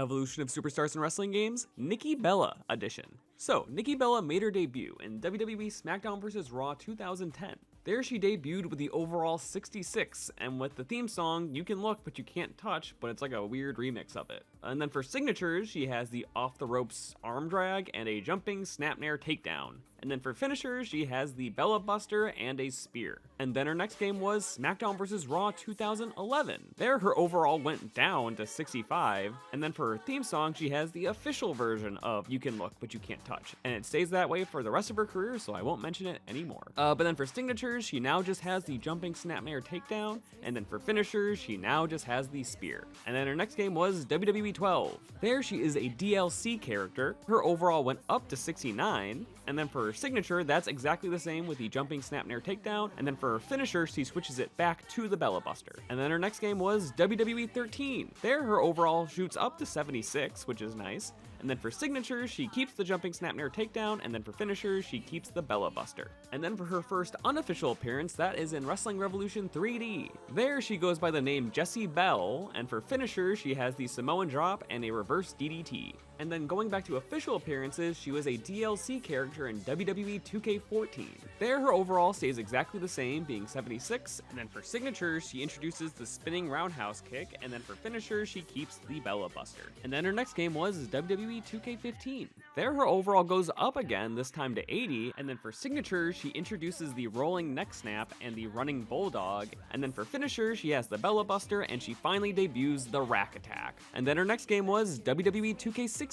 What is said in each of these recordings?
Evolution of Superstars in Wrestling Games, Nikki Bella Edition. So, Nikki Bella made her debut in WWE SmackDown vs. Raw 2010. There she debuted with the overall 66, and with the theme song, You Can Look But You Can't Touch, but it's like a weird remix of it. And then for signatures, she has the off the ropes arm drag and a jumping snapmare takedown. And then for finishers, she has the Bella Buster and a spear. And then her next game was SmackDown vs. Raw 2011. There her overall went down to 65, and then for her theme song, she has the official version of You Can Look But You Can't Touch. And it stays that way for the rest of her career, so I won't mention it anymore. But then for signatures, she now just has the jumping snapmare takedown, and then for finishers, she now just has the spear. And then her next game was WWE 12. There she is a DLC character. Her overall went up to 69, and then for her signature, that's exactly the same with the jumping snapmare takedown, and then for her finisher, she switches it back to the Bella Buster. And then her next game was WWE 13. There her overall shoots up to 76, which is nice. And then for signatures, she keeps the jumping snapmare takedown, and then for finishers, she keeps the Bella Buster. And then for her first unofficial appearance, that is in Wrestling Revolution 3D. There she goes by the name Jessie Bell, and for finishers, she has the Samoan Drop and a reverse DDT. And then going back to official appearances, she was a DLC character in WWE 2K14. There her overall stays exactly the same, being 76, and then for signatures, she introduces the spinning roundhouse kick, and then for finishers, she keeps the Bella Buster. And then her next game was WWE 2K15. There her overall goes up again, this time to 80, and then for signatures, she introduces the rolling neck snap and the running bulldog, and then for finishers, she has the Bella Buster, and she finally debuts the rack attack. And then her next game was WWE 2K16.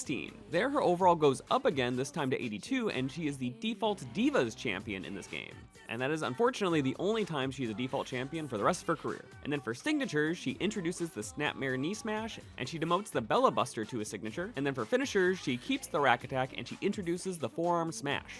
There her overall goes up again, this time to 82, and she is the default Divas champion in this game. And that is unfortunately the only time she's a default champion for the rest of her career. And then for signatures, she introduces the snapmare knee smash, and she demotes the Bella Buster to a signature, and then for finishers, she keeps the rack attack and she introduces the forearm smash.